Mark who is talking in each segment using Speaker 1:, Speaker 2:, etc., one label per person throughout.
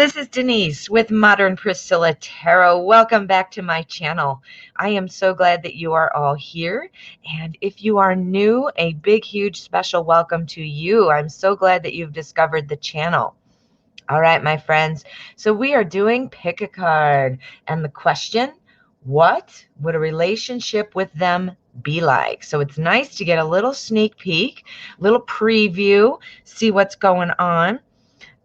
Speaker 1: this is Denise with Modern Priscilla Tarot. Welcome back to my channel. I am so glad that you are all here. And if you are new, a big, huge, special welcome to you. I'm so glad that you've discovered the channel. All right, my friends. So we are doing pick a card. And the question, what would a relationship with them be like? So it's nice to get a little sneak peek, little preview, see what's going on.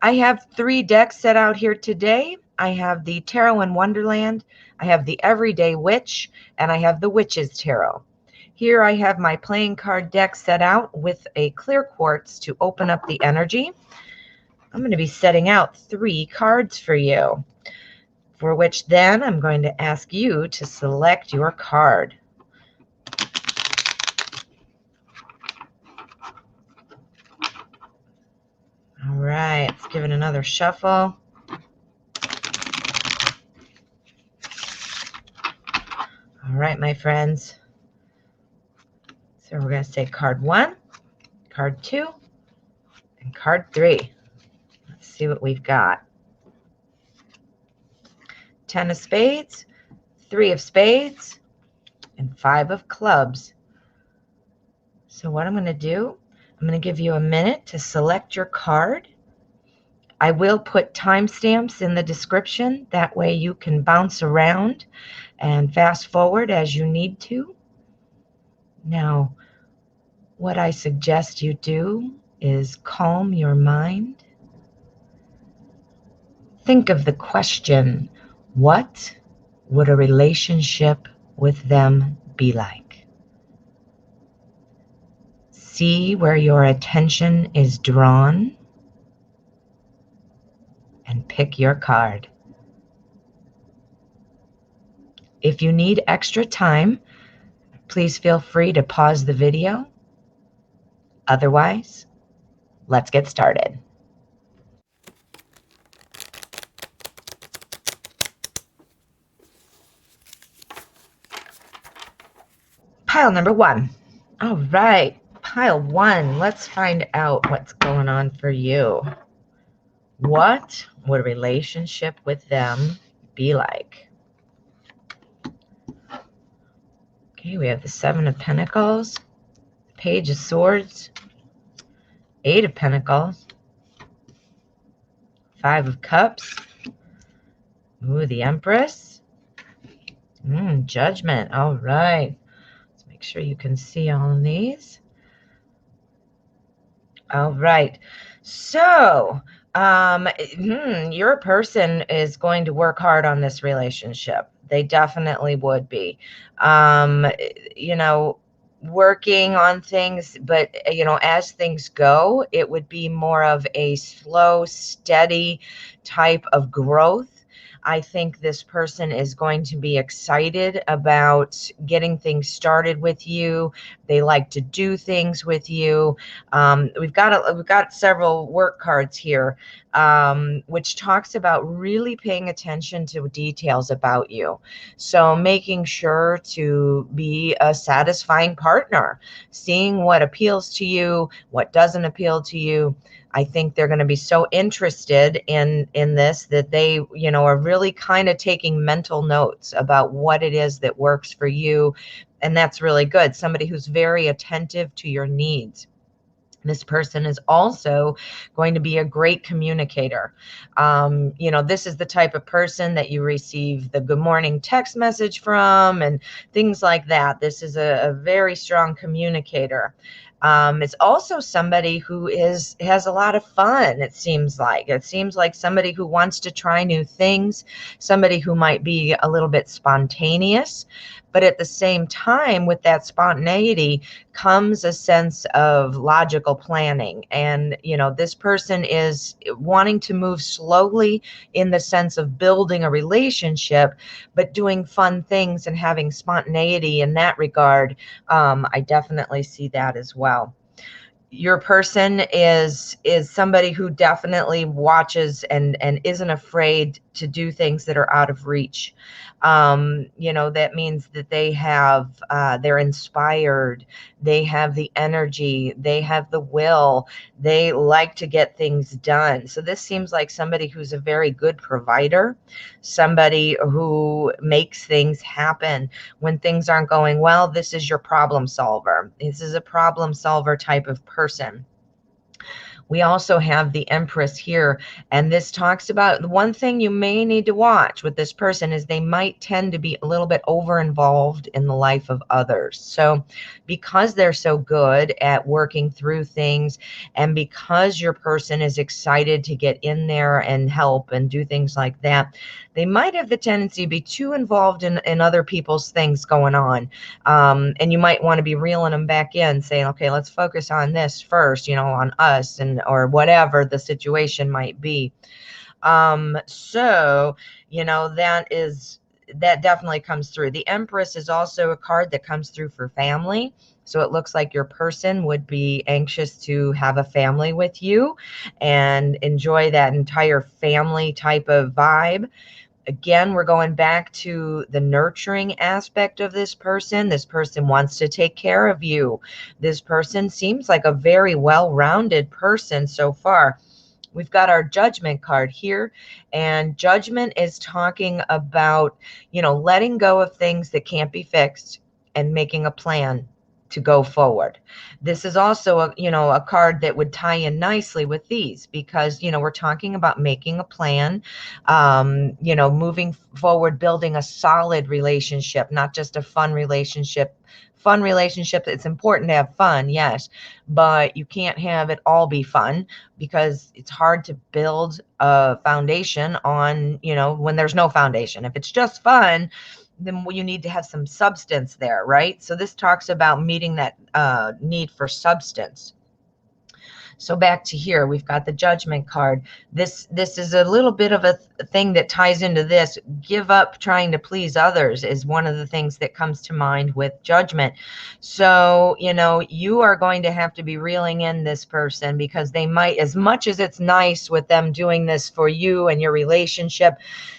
Speaker 1: I have 3 decks set out here today. I have the Tarot in Wonderland, I have the Everyday Witch, and I have the Witch's Tarot. Here I have my playing card deck set out with a clear quartz to open up the energy. I'm going to be setting out 3 cards for you, for which then I'm going to ask you to select your card. All right, let's give it another shuffle. All right, my friends. So we're going to say card 1, card 2, and card 3. Let's see what we've got. 10 of spades, 3 of spades, and 5 of clubs. So what I'm going to do, I'm going to give you a minute to select your card. I will put timestamps in the description. That way you can bounce around and fast forward as you need to. Now, what I suggest you do is calm your mind. Think of the question, what would a relationship with them be like? See where your attention is drawn and pick your card. If you need extra time, please feel free to pause the video. Otherwise, let's get started. Pile number 1. All right, pile 1. Let's find out what's going on for you. What would a relationship with them be like? Okay, we have the 7 of Pentacles, Page of Swords, 8 of Pentacles, 5 of Cups, ooh, the Empress, Judgment. All right, let's make sure you can see all of these. All right, so your person is going to work hard on this relationship. They definitely would be, working on things, but, as things go, it would be more of a slow, steady type of growth. I think this person is going to be excited about getting things started with you. They like to do things with you. We've got several work cards here, which talks about really paying attention to details about you. So making sure to be a satisfying partner, seeing what appeals to you, what doesn't appeal to you. I think they're going to be so interested in this that they, are really kind of taking mental notes about what it is that works for you. And that's really good. Somebody who's very attentive to your needs. This person is also going to be a great communicator. This is the type of person that you receive the good morning text message from and things like that. This is a very strong communicator. It's also somebody who has a lot of fun. It seems like somebody who wants to try new things, somebody who might be a little bit spontaneous, but at the same time, with that spontaneity comes a sense of logical planning. And, this person is wanting to move slowly in the sense of building a relationship, but doing fun things and having spontaneity in that regard. I definitely see that as well. Your person is somebody who definitely watches and isn't afraid to do things that are out of reach. That means that they're inspired, they have the energy, they have the will, they like to get things done. So this seems like somebody who's a very good provider, somebody who makes things happen. When things aren't going well, this is your problem solver. This is a problem solver type of person. We also have the Empress here, and this talks about the one thing you may need to watch with this person is they might tend to be a little bit over involved in the life of others. So because they're so good at working through things, and because your person is excited to get in there and help and do things like that, they might have the tendency to be too involved in other people's things going on. And you might want to be reeling them back in, saying, okay, let's focus on this first, on us, and or whatever the situation might be. So that definitely comes through. The Empress is also a card that comes through for family. So it looks like your person would be anxious to have a family with you and enjoy that entire family type of vibe. Again, we're going back to the nurturing aspect of this person. This person wants to take care of you. This person seems like a very well-rounded person so far. We've got our Judgment card here, and Judgment is talking about, letting go of things that can't be fixed and making a plan to go forward. This is also a card that would tie in nicely with these, because we're talking about making a plan, moving forward, building a solid relationship, not just a fun relationship. It's important to have fun, yes, but you can't have it all be fun, because it's hard to build a foundation on, when there's no foundation. If it's just fun, then you need to have some substance there, right? So this talks about meeting that need for substance. So back to here, we've got the Judgment card. This is a little bit of a thing that ties into this. Give up trying to please others is one of the things that comes to mind with Judgment. So, you are going to have to be reeling in this person, because they might, as much as it's nice with them doing this for you and your relationship,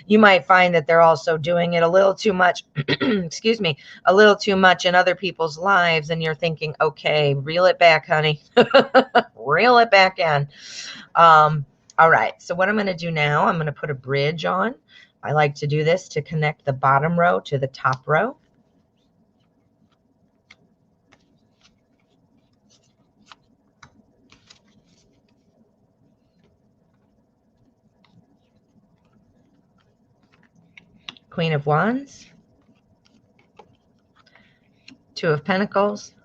Speaker 1: you might find that they're also doing it a little too much, excuse me, a little too much in other people's lives. And you're thinking, okay, reel it back, honey. Reel it back in. All right. So what I'm going to do now, I'm going to put a bridge on. I like to do this to connect the bottom row to the top row. Queen of Wands, Two of Pentacles,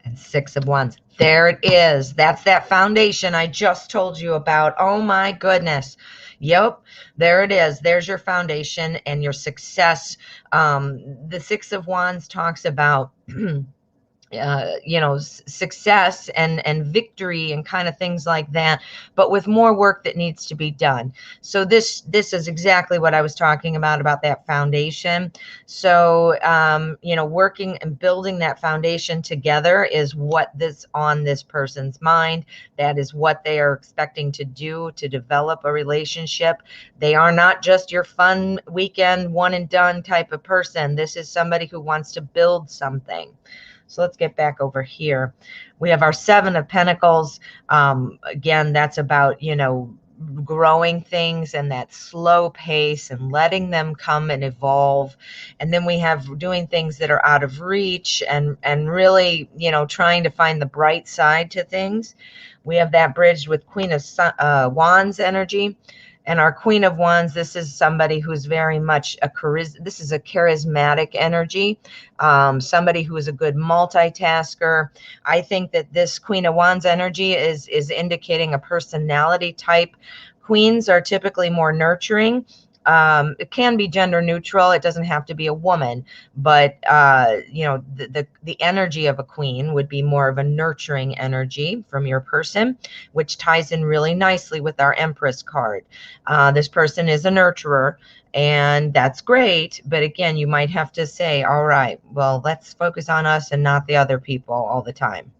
Speaker 1: and Six of Wands. There it is. That's that foundation I just told you about. Oh my goodness. Yep, there it is. There's your foundation and your success. The Six of Wands talks about success and victory and kind of things like that, but with more work that needs to be done. So this is exactly what I was talking about that foundation. So working and building that foundation together is what this on this person's mind. That is what they are expecting to do to develop a relationship. They are not just your fun weekend one and done type of person. This is somebody who wants to build something. So let's get back over here. We have our Seven of Pentacles. Again, that's about, growing things and that slow pace and letting them come and evolve. And then we have doing things that are out of reach and really, trying to find the bright side to things. We have that bridged with Queen of Wands energy. And our Queen of Wands, this is somebody who's very much this is a charismatic energy, somebody who is a good multitasker. I think that this Queen of Wands energy is indicating a personality type. Queens are typically more nurturing. It can be gender neutral. It doesn't have to be a woman, but the energy of a queen would be more of a nurturing energy from your person, which ties in really nicely with our Empress card. This person is a nurturer, and that's great. But again, you might have to say, all right, well, let's focus on us and not the other people all the time,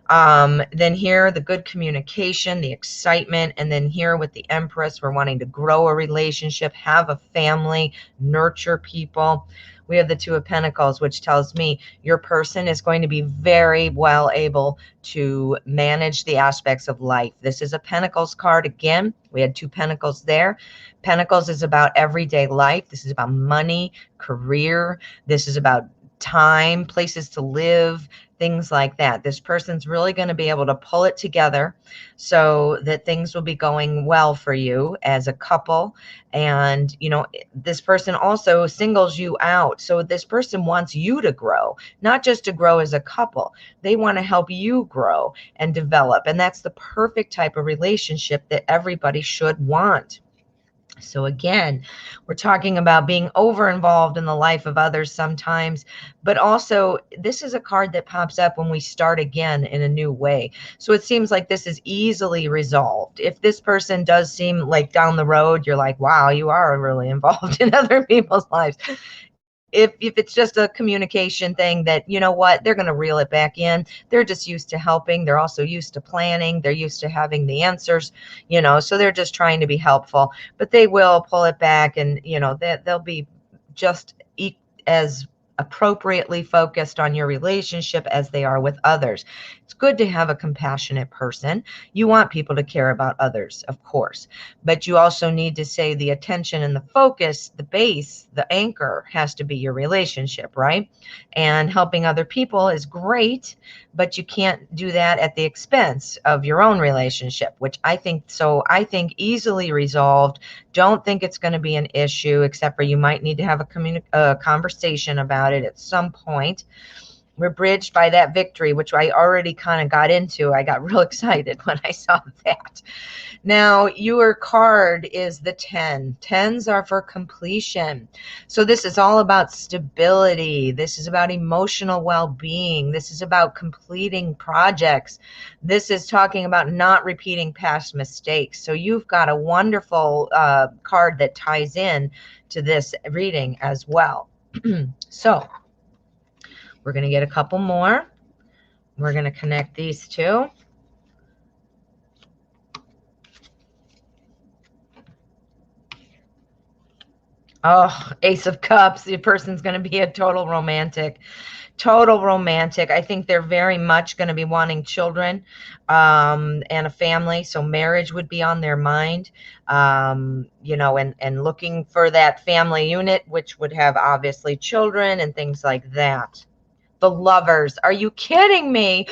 Speaker 1: Then here, the good communication, the excitement. And then here with the Empress, we're wanting to grow a relationship, have a family, nurture people. We have the Two of Pentacles, which tells me your person is going to be very well able to manage the aspects of life. This is a Pentacles card again. We had two Pentacles there. Pentacles is about everyday life. This is about money, career. This is about time, places to live, things like that. This person's really going to be able to pull it together so that things will be going well for you as a couple. And, you know, this person also singles you out. So this person wants you to grow, not just to grow as a couple. They want to help you grow and develop. And that's the perfect type of relationship that everybody should want. So again, we're talking about being over involved in the life of others sometimes, but also this is a card that pops up when we start again in a new way. So it seems like this is easily resolved. If this person does seem like down the road, you're like, wow, you are really involved in other people's lives. If it's just a communication thing that, you know what, they're going to reel it back in. They're just used to helping. They're also used to planning. They're used to having the answers, you know, so they're just trying to be helpful, but they will pull it back, and, you know, they'll be just as appropriately focused on your relationship as they are with others. It's good to have a compassionate person. You want people to care about others, of course, but you also need to say the attention and the focus, the base, the anchor has to be your relationship, right? And helping other people is great, but you can't do that at the expense of your own relationship, which I think easily resolved. Don't think it's going to be an issue, except for you might need to have a conversation about it at some point. We're bridged by that victory, which I already kind of got into. I got real excited when I saw that. Now, your card is the 10. Tens are for completion. So this is all about stability. This is about emotional well-being. This is about completing projects. This is talking about not repeating past mistakes. So you've got a wonderful card that ties in to this reading as well. So we're going to get a couple more. We're going to connect these two. Oh, Ace of Cups. The person's going to be a total romantic. Total romantic. I think they're very much going to be wanting children and a family. So marriage would be on their mind, you know, and looking for that family unit, which would have obviously children and things like that. The Lovers. Are you kidding me?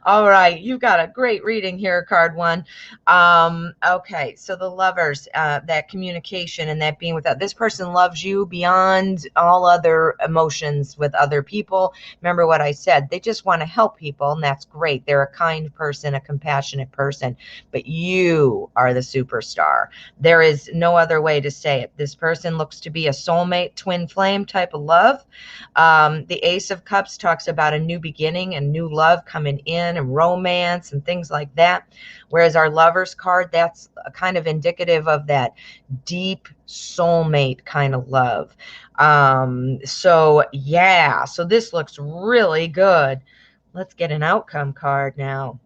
Speaker 1: All right, you've got a great reading here, card one. Okay, so the Lovers, that communication and that being with that. This person loves you beyond all other emotions with other people. Remember what I said. They just want to help people, and that's great. They're a kind person, a compassionate person, but you are the superstar. There is no other way to say it. This person looks to be a soulmate, twin flame type of love. The Ace of Cups talks about a new beginning and new love coming in and romance and things like that. Whereas our Lovers card, that's kind of indicative of that deep soulmate kind of love. So yeah, so this looks really good. Let's get an outcome card now.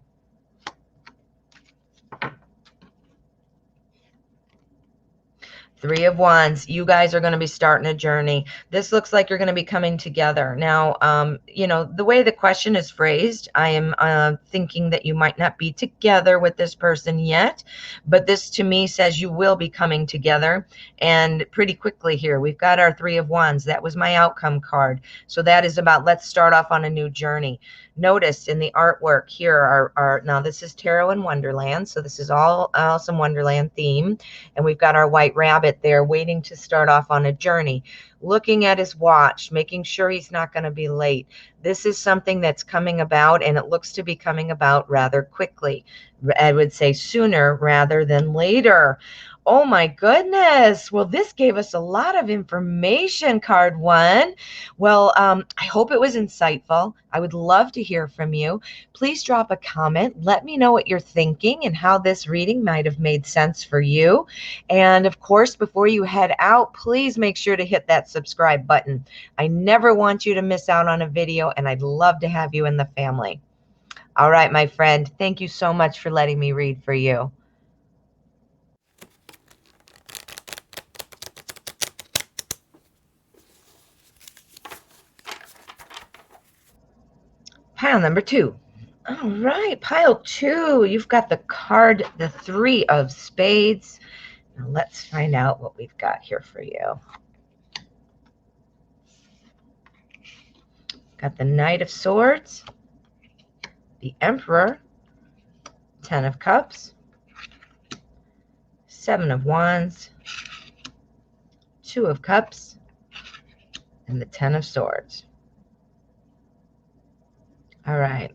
Speaker 1: Three of Wands. You guys are going to be starting a journey. This looks like you're going to be coming together. Now, you know, the way the question is phrased, I am thinking that you might not be together with this person yet, but this to me says you will be coming together, and pretty quickly here. We've got our Three of Wands. That was my outcome card. So that is about let's start off on a new journey. Notice in the artwork here are now this is Tarot in Wonderland, so this is all Alice in Wonderland theme, and we've got our white rabbit there waiting to start off on a journey, looking at his watch, making sure he's not going to be late. This is something that's coming about, and it looks to be coming about rather quickly. I would say sooner rather than later. Oh my goodness. Well, this gave us a lot of information, card one. Well, I hope it was insightful. I would love to hear from you. Please drop a comment. Let me know what you're thinking and how this reading might have made sense for you. And of course, before you head out, please make sure to hit that subscribe button. I never want you to miss out on a video, and I'd love to have you in the family. All right, my friend. Thank you so much for letting me read for you. Pile number 2. All right, pile 2. You've got the card, the 3 of spades. Now let's find out what we've got here for you. Got the Knight of Swords, the Emperor, 10 of Cups, 7 of Wands, 2 of Cups, and the 10 of Swords. All right.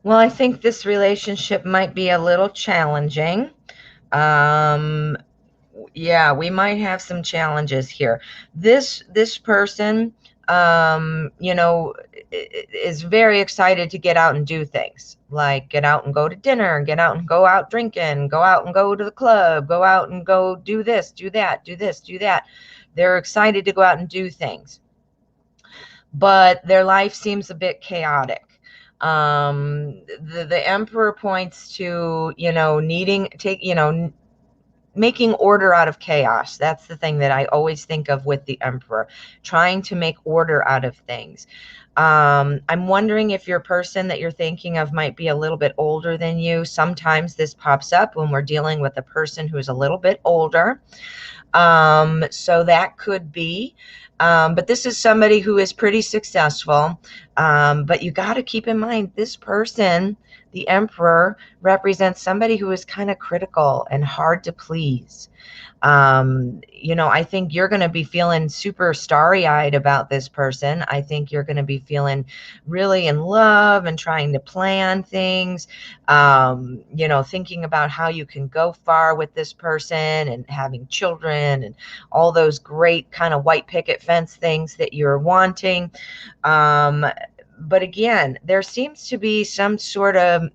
Speaker 1: Well, I think this relationship might be a little challenging. Yeah, we might have some challenges here. This person, is very excited to get out and do things, like get out and go to dinner, get out and go out drinking, go out and go to the club, go out and go do this, do that, do this, do that. They're excited to go out and do things, but their life seems a bit chaotic. The Emperor points to, making order out of chaos. That's the thing that I always think of with the Emperor, trying to make order out of things. I'm wondering if your person that you're thinking of might be a little bit older than you. Sometimes this pops up when we're dealing with a person who's a little bit older. So that could be. But this is somebody who is pretty successful. But you got to keep in mind, this person, the Emperor, represents somebody who is kind of critical and hard to please. I think you're going to be feeling super starry-eyed about this person. I think you're going to be feeling really in love and trying to plan things, thinking about how you can go far with this person and having children and all those great kind of white picket fence things that you're wanting. But again, there seems to be some sort of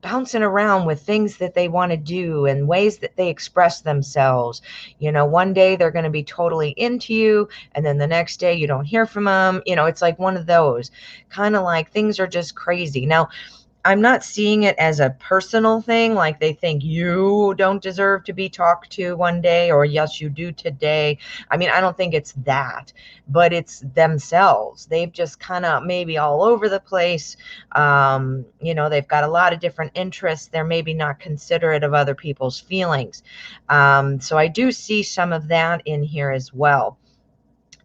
Speaker 1: bouncing around with things that they want to do and ways that they express themselves. One day they're going to be totally into you, and then the next day you don't hear from them. It's like one of those kind of like things are just crazy. Now, I'm not seeing it as a personal thing, like they think you don't deserve to be talked to one day, or yes, you do today. I mean, I don't think it's that, but it's themselves. They've just kind of maybe all over the place. They've got a lot of different interests. They're maybe not considerate of other people's feelings. So I do see some of that in here as well.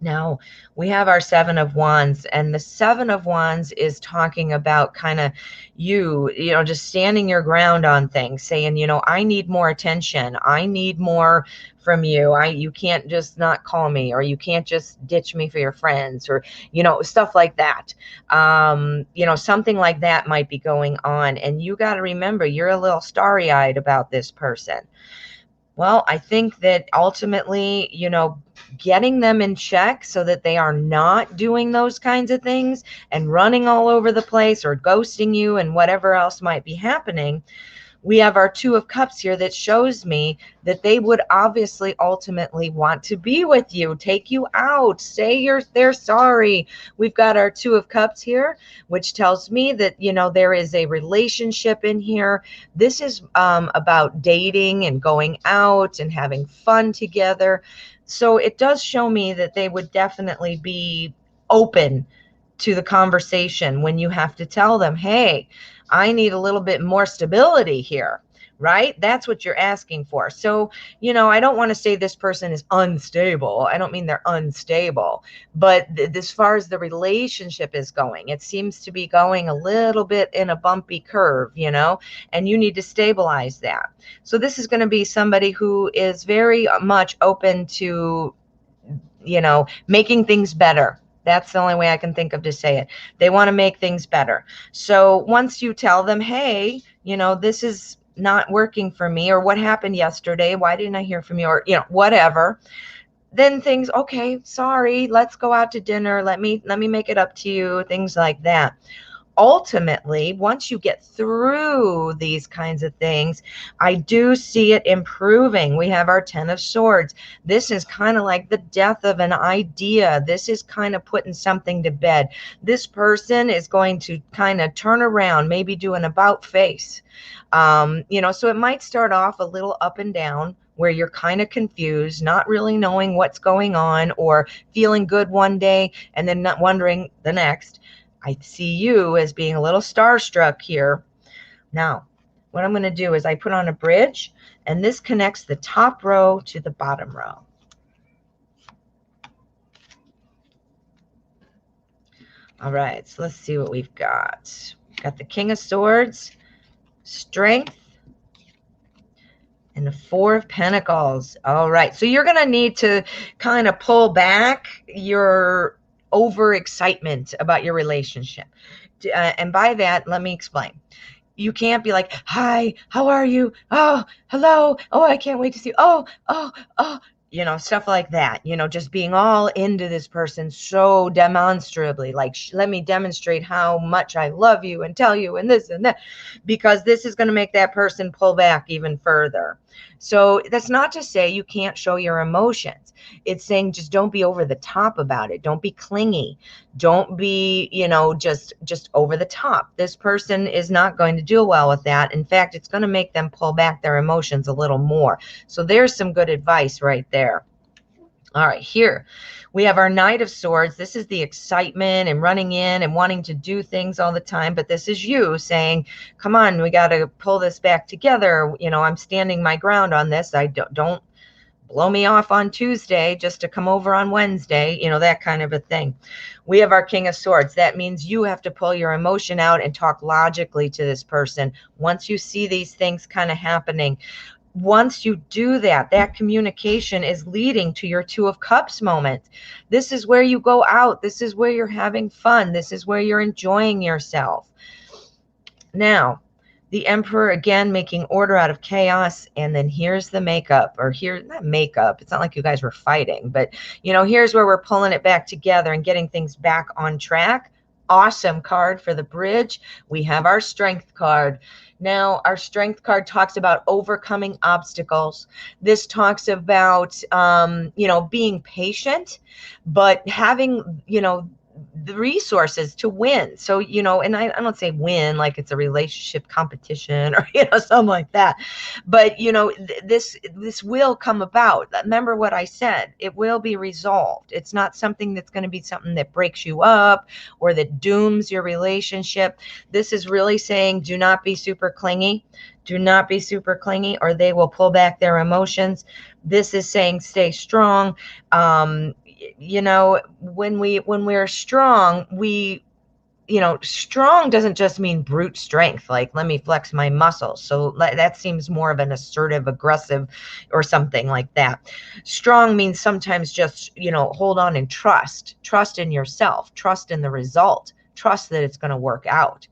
Speaker 1: Now, we have our 7 of Wands, and the 7 of Wands is talking about kind of just standing your ground on things, saying, I need more attention. I need more from you. You can't just not call me, or you can't just ditch me for your friends, or, stuff like that. Something like that might be going on. And you got to remember, you're a little starry-eyed about this person. Well, I think that ultimately, getting them in check so that they are not doing those kinds of things and running all over the place or ghosting you and whatever else might be happening. We have our 2 of Cups here that shows me that they would obviously ultimately want to be with you, take you out, say they're sorry. We've got our 2 of Cups here, which tells me that, there is a relationship in here. This is about dating and going out and having fun together. So it does show me that they would definitely be open to the conversation when you have to tell them, hey, I need a little bit more stability here, right? That's what you're asking for. So, I don't want to say this person is unstable. I don't mean they're unstable, but as far as the relationship is going, it seems to be going a little bit in a bumpy curve, and you need to stabilize that. So this is going to be somebody who is very much open to, making things better. That's the only way I can think of to say it. They want to make things better. So once you tell them, hey, this is not working for me, or what happened yesterday? Why didn't I hear from you? Or, whatever. Then things, okay, sorry, let's go out to dinner. Let me make it up to you. Things like that. ultimately, once you get through these kinds of things, I do see it improving. We have our 10 of Swords. This is kind of like the death of an idea. This is kind of putting something to bed. This person is going to kind of turn around, maybe do an about face. So it might start off a little up and down, where you're kind of confused, not really knowing what's going on, or feeling good one day and then not wondering the next. I see you as being a little starstruck here. Now, what I'm going to do is I put on a bridge, and this connects the top row to the bottom row. All right, so let's see what we've got. We've got the King of Swords, Strength, and the Four of Pentacles. All right, so you're going to need to kind of pull back your overexcitement about your relationship. And by that, let me explain. You can't be like, hi, how are you? Oh, hello. Oh, I can't wait to see you. Oh, stuff like that. Just being all into this person so demonstrably, like, let me demonstrate how much I love you and tell you and this and that, because this is going to make that person pull back even further. So that's not to say you can't show your emotions. It's saying just don't be over the top about it. Don't be clingy. Don't be, just over the top. This person is not going to do well with that. In fact, it's going to make them pull back their emotions a little more. So there's some good advice right there. All right, here we have our Knight of Swords. This is the excitement and running in and wanting to do things all the time. But this is you saying, come on, we got to pull this back together. I'm standing my ground on this. I don't blow me off on Tuesday just to come over on Wednesday, that kind of a thing. We have our King of Swords. That means you have to pull your emotion out and talk logically to this person. Once you see these things kind of happening, once you do that, that communication is leading to your Two of Cups moment. This is where you go out. This is where you're having fun. This is where you're enjoying yourself. Now, the Emperor, again, making order out of chaos. And then here's the makeup, or here, not makeup. It's not like you guys were fighting, but, here's where we're pulling it back together and getting things back on track. Awesome card for the bridge. We have our Strength card. Now, our Strength card talks about overcoming obstacles. This talks about, being patient, but having, the resources to win. So, and I don't say win like it's a relationship competition or, something like that. But, this will come about. Remember what I said. It will be resolved. It's not something that's going to be something that breaks you up or that dooms your relationship. This is really saying, do not be super clingy. Do not be super clingy, or they will pull back their emotions. This is saying stay strong. When we're strong, strong doesn't just mean brute strength, like let me flex my muscles. So that seems more of an assertive, aggressive, or something like that. Strong means sometimes just, hold on and trust in yourself, trust in the result, trust that it's going to work out.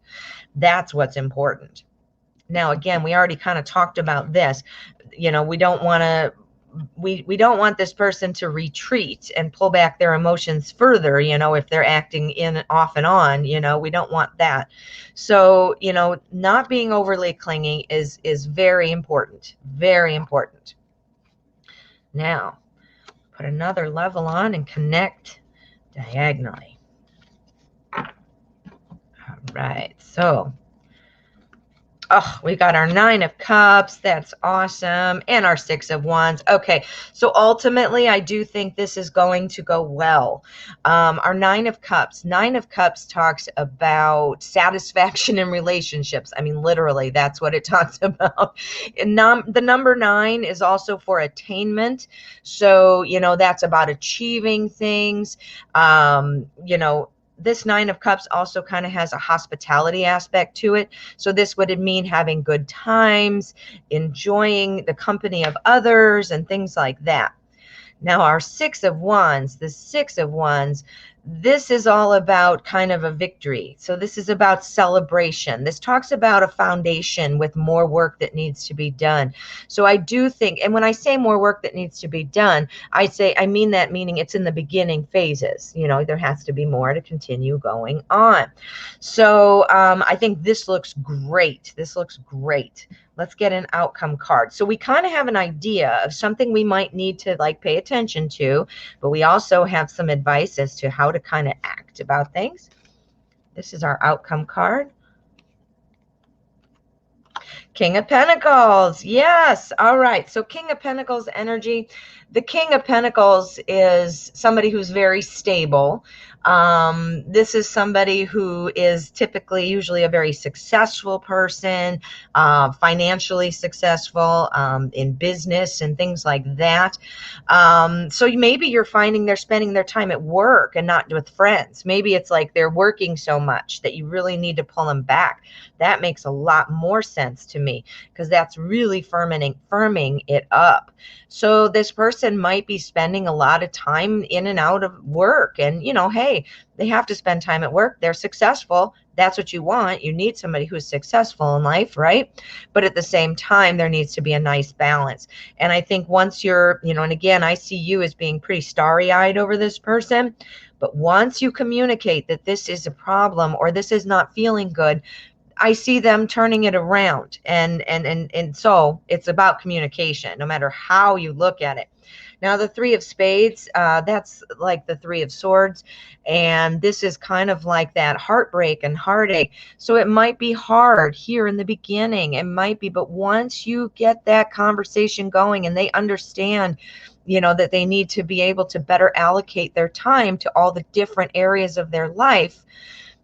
Speaker 1: That's what's important. Now, again, we already kind of talked about this. We don't want to we don't want this person to retreat and pull back their emotions further, if they're acting in off and on, we don't want that. So, not being overly clingy is very important, very important. Now, put another level on and connect diagonally. All right, so we got our Nine of Cups. That's awesome. And our Six of Wands. Okay, so ultimately, I do think this is going to go well. Our Nine of Cups. Nine of Cups talks about satisfaction in relationships. I mean, literally, that's what it talks about. And the number 9 is also for attainment. So, that's about achieving things. This Nine of Cups also kind of has a hospitality aspect to it. So this would mean having good times, enjoying the company of others, and things like that. Now, our Six of Wands, the Six of Wands, this is all about kind of a victory. So this is about celebration. This talks about a foundation with more work that needs to be done. So I do think, and when I say more work that needs to be done, I mean that meaning it's in the beginning phases. There has to be more to continue going on. So I think this looks great. This looks great. Let's get an outcome card. So we kind of have an idea of something we might need to pay attention to, but we also have some advice as to how to kind of act about things. This is our outcome card. King of Pentacles. Yes. All right. So King of Pentacles energy. The King of Pentacles is somebody who's very stable. This is somebody who is typically usually a very successful person, financially successful, in business and things like that. So maybe you're finding they're spending their time at work and not with friends. Maybe it's like they're working so much that you really need to pull them back. That makes a lot more sense to me, because that's really firming it up. So this person might be spending a lot of time in and out of work, and hey, they have to spend time at work. They're successful. That's what you want. You need somebody who's successful in life, right? But at the same time, there needs to be a nice balance. And I think once you're, and again, I see you as being pretty starry-eyed over this person, but once you communicate that this is a problem or this is not feeling good, I see them turning it around. And so it's about communication, no matter how you look at it. Now, the Three of Spades, that's like the Three of Swords. And this is kind of like that heartbreak and heartache. So it might be hard here in the beginning. It might be, but once you get that conversation going and they understand, that they need to be able to better allocate their time to all the different areas of their life,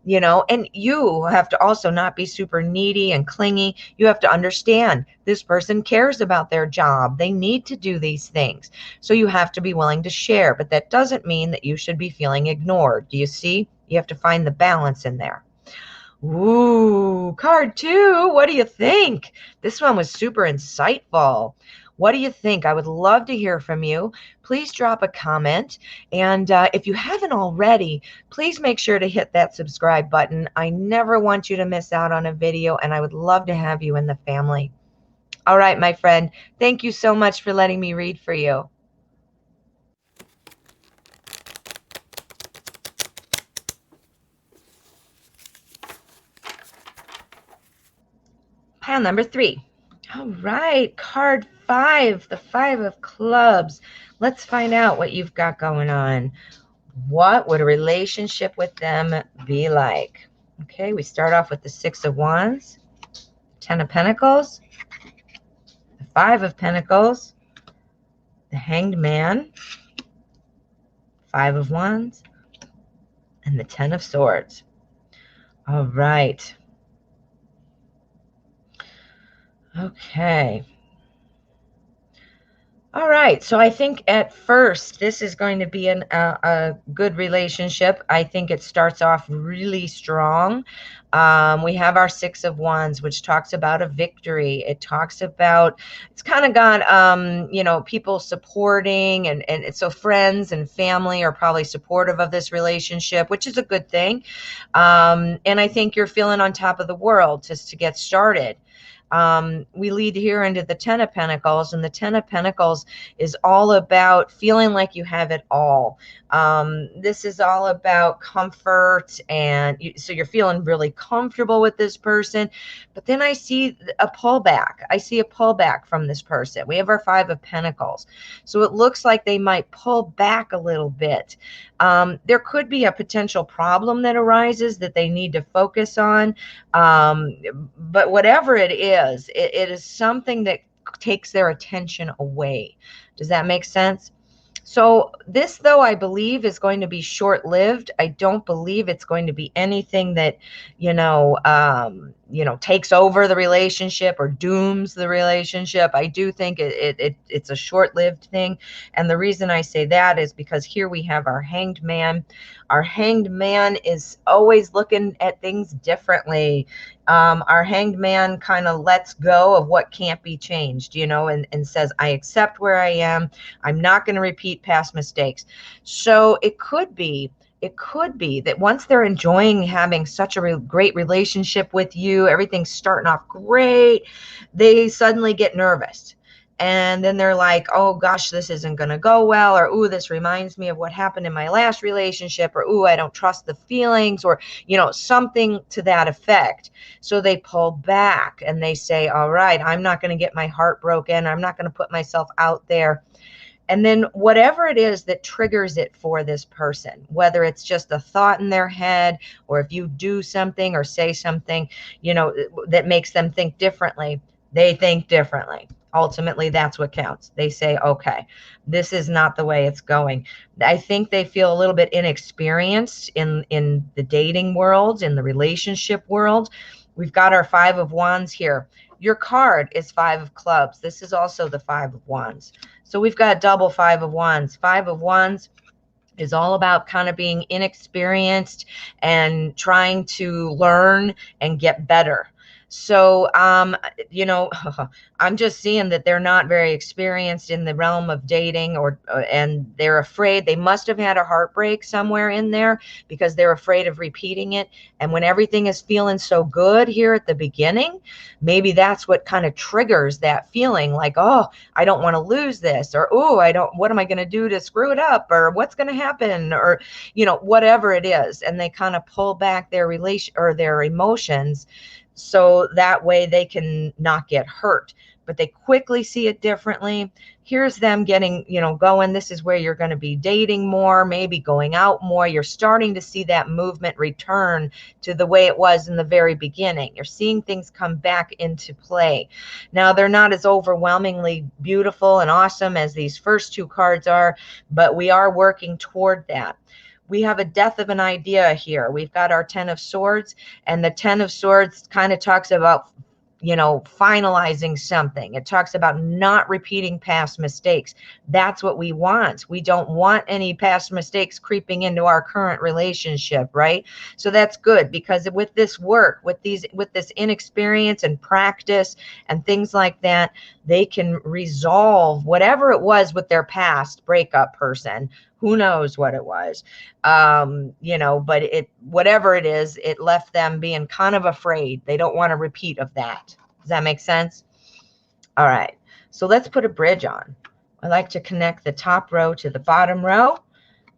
Speaker 1: and you have to also not be super needy and clingy. You have to understand this person cares about their job. They need to do these things. So you have to be willing to share, but that doesn't mean that you should be feeling ignored. Do you see? You have to find the balance in there. Ooh, card 2. What do you think? This one was super insightful. What do you think? I would love to hear from you. Please drop a comment. And if you haven't already, please make sure to hit that subscribe button. I never want you to miss out on a video, and I would love to have you in the family. All right, my friend. Thank you so much for letting me read for you. Pile number 3. All right, card 5, the 5 of clubs. Let's find out what you've got going on. What would a relationship with them be like? Okay, we start off with the 6 of Wands, 10 of Pentacles, the 5 of Pentacles, the Hanged Man, 5 of Wands, and the 10 of Swords. All right. Okay. All right. So I think at first this is going to be a good relationship. I think it starts off really strong. We have our 6 of Wands, which talks about a victory. It talks about, it's kind of got, people supporting, and so friends and family are probably supportive of this relationship, which is a good thing. And I think you're feeling on top of the world just to get started. We lead here into the 10 of Pentacles, and the 10 of Pentacles is all about feeling like you have it all. This is all about comfort, and so you're feeling really comfortable with this person. But then I see a pullback. I see a pullback from this person. We have our 5 of Pentacles. So it looks like they might pull back a little bit. There could be a potential problem that arises that they need to focus on. But whatever it is something that takes their attention away. Does that make sense? So this, though, I believe is going to be short-lived. I don't believe it's going to be anything that, takes over the relationship or dooms the relationship. I do think it's a short-lived thing. And the reason I say that is because here we have our Hanged Man. Our Hanged Man is always looking at things differently. Our Hanged Man kind of lets go of what can't be changed, and says, I accept where I am. I'm not going to repeat past mistakes. So it could be It could be that once they're enjoying having such a great relationship with you, everything's starting off great, they suddenly get nervous. And then they're like, oh gosh, this isn't going to go well, or ooh, this reminds me of what happened in my last relationship, or ooh, I don't trust the feelings, or something to that effect. So they pull back and they say, all right, I'm not going to get my heart broken, I'm not going to put myself out there. And then whatever it is that triggers it for this person, whether it's just a thought in their head, or if you do something or say something, that makes them think differently, they think differently. Ultimately, that's what counts. They say, okay, this is not the way it's going. I think they feel a little bit inexperienced in the dating world, in the relationship world. We've got our 5 of Wands here. Your card is 5 of Clubs. This is also the 5 of Wands. So we've got double 5 of Wands. 5 of Wands is all about kind of being inexperienced and trying to learn and get better. So, I'm just seeing that they're not very experienced in the realm of dating, and they're afraid. They must have had a heartbreak somewhere in there because they're afraid of repeating it. And when everything is feeling so good here at the beginning, maybe that's what kind of triggers that feeling like, oh, I don't want to lose this, or, oh, what am I going to do to screw it up, or what's going to happen, or, whatever it is. And they kind of pull back their relation or their emotions so that way they can not get hurt. But they quickly see it differently. Here's them getting, going. This is where you're going to be dating more, maybe going out more. You're starting to see that movement return to the way it was in the very beginning. You're seeing things come back into play. Now, they're not as overwhelmingly beautiful and awesome as these first 2 cards are, but we are working toward that. We have a death of an idea here. We've got our 10 of Swords, and the 10 of Swords kind of talks about, finalizing something. It talks about not repeating past mistakes. That's what we want. We don't want any past mistakes creeping into our current relationship, right? So that's good, because with this work, with this inexperience and practice and things like that, they can resolve whatever it was with their past breakup person. Who knows what it was, but whatever it is, it left them being kind of afraid. They don't want a repeat of that. Does that make sense? All right. So let's put a bridge on. I like to connect the top row to the bottom row,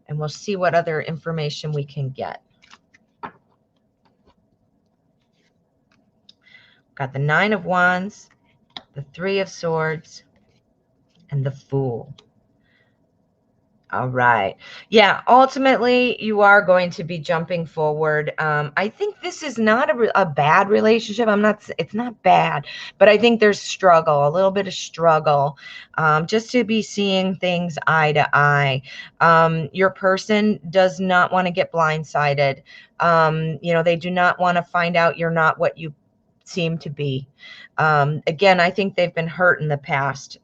Speaker 1: and we'll see what other information we can get. Got the 9 of Wands, the 3 of Swords, and the Fool. All right. Yeah, ultimately, you are going to be jumping forward. I think this is not a bad relationship. It's not bad, but I think there's struggle, a little bit of struggle, just to be seeing things eye to eye. Your person does not want to get blindsided. They do not want to find out you're not what you seem to be. Again, I think they've been hurt in the past.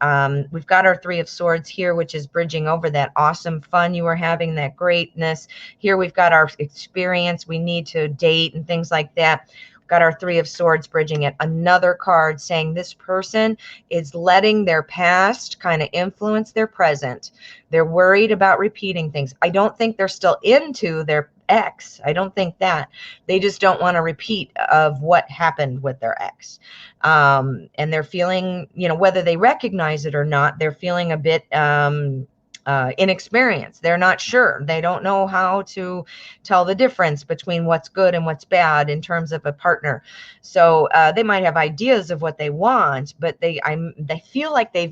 Speaker 1: We've got our 3 of Swords here, which is bridging over that awesome fun you were having, that greatness. Here we've got our experience. We need to date and things like that. Got our 3 of Swords bridging it. Another card saying this person is letting their past kind of influence their present. They're worried about repeating things. I don't think they're still into their ex. I don't think that. They just don't want to repeat of what happened with their ex. And they're feeling, whether they recognize it or not, they're feeling a bit inexperienced. They're not sure. They don't know how to tell the difference between what's good and what's bad in terms of a partner. So they might have ideas of what they want, but they feel like they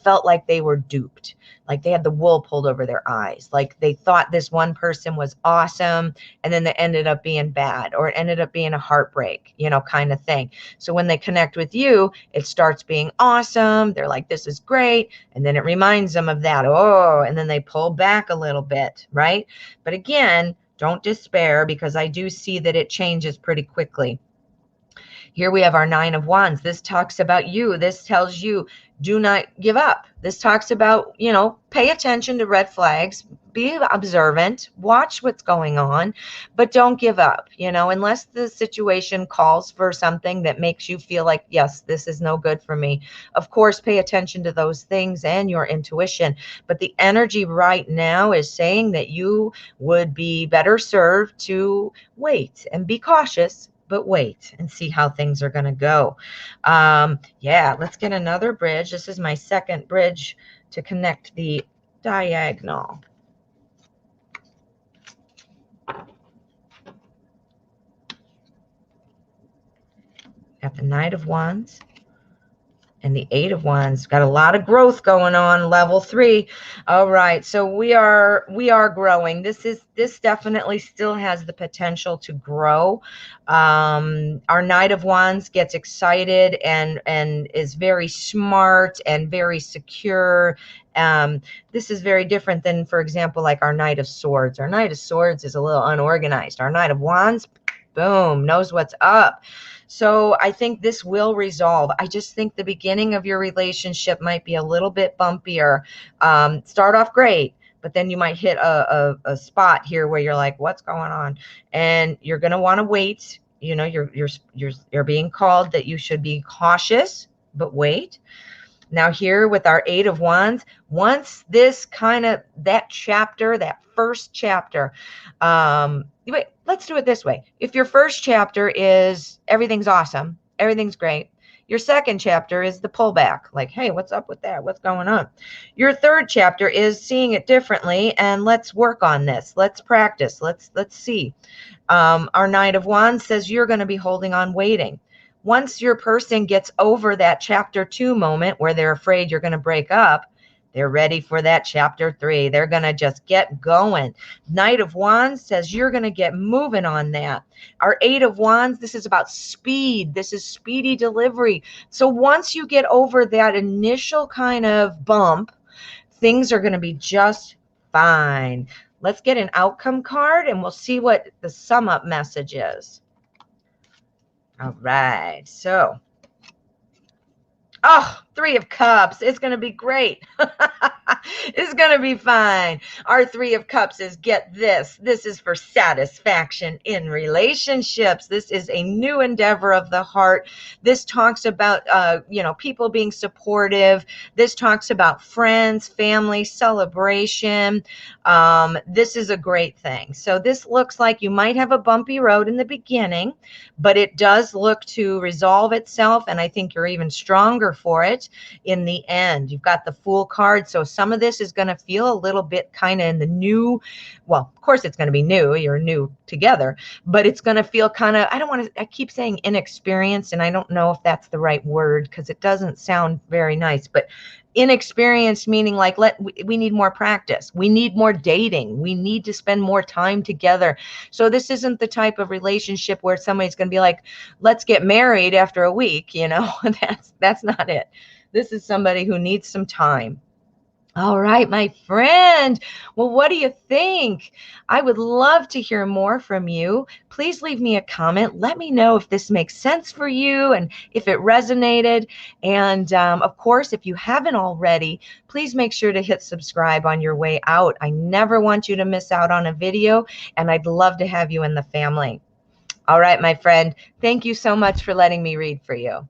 Speaker 1: felt like they were duped, like they had the wool pulled over their eyes, like they thought this one person was awesome, and then they ended up being bad, or it ended up being a heartbreak, kind of thing. So when they connect with you, it starts being awesome. They're like, this is great. And then it reminds them of that. Oh, and then they pull back a little bit, right? But again, don't despair, because I do see that it changes pretty quickly. Here we have our 9 of Wands. This talks about you. This tells you, do not give up. This talks about, pay attention to red flags, be observant, watch what's going on, but don't give up, unless the situation calls for something that makes you feel like, yes, this is no good for me. Of course, pay attention to those things and your intuition. But the energy right now is saying that you would be better served to wait and be cautious, but wait and see how things are going to go. Yeah, let's get another bridge. This is my second bridge to connect the diagonal. Got the Knight of Wands and the Eight of Wands. Got a lot of growth going on, level 3. All right, so we are growing. This definitely still has the potential to grow. Our Knight of Wands gets excited and is very smart and very secure. This is very different than, for example, like our Knight of Swords. Our Knight of Swords is a little unorganized. Our Knight of Wands, boom, knows what's up. So I think this will resolve. I just think the beginning of your relationship might be a little bit bumpier. Start off great, but then you might hit a spot here where you're like, what's going on? And you're going to want to wait. You're being called that you should be cautious, but wait. Now here with our Eight of Wands, once this that first chapter, wait, let's do it this way. If your first chapter is everything's awesome, everything's great, your second chapter is the pullback, like, hey, what's up with that? What's going on? Your third chapter is seeing it differently, and let's work on this. Let's practice. Let's see. Our Knight of Wands says you're going to be holding on, waiting. Once your person gets over that chapter 2 moment where they're afraid you're going to break up, they're ready for that chapter 3. They're going to just get going. Knight of Wands says you're going to get moving on that. Our Eight of Wands, this is about speed. This is speedy delivery. So once you get over that initial kind of bump, things are going to be just fine. Let's get an outcome card and we'll see what the sum up message is. All right, so, Three of Cups. It's going to be great. It's going to be fine. Our Three of Cups is, get this. This is for satisfaction in relationships. This is a new endeavor of the heart. This talks about, people being supportive. This talks about friends, family, celebration. This is a great thing. So this looks like you might have a bumpy road in the beginning, but it does look to resolve itself, and I think you're even stronger for it in the end. You've got the Fool card, so some of this is going to feel a little bit kind of in the new, well, of course it's going to be new, you're new together, but it's going to feel kind of, I keep saying inexperienced, and I don't know if that's the right word because it doesn't sound very nice, but inexperienced meaning like we need more practice, we need more dating, we need to spend more time together. So this isn't the type of relationship where somebody's going to be like, let's get married after a week, that's not it. This is somebody who needs some time. All right, my friend. Well, what do you think? I would love to hear more from you. Please leave me a comment. Let me know if this makes sense for you and if it resonated. And of course, if you haven't already, please make sure to hit subscribe on your way out. I never want you to miss out on a video, and I'd love to have you in the family. All right, my friend. Thank you so much for letting me read for you.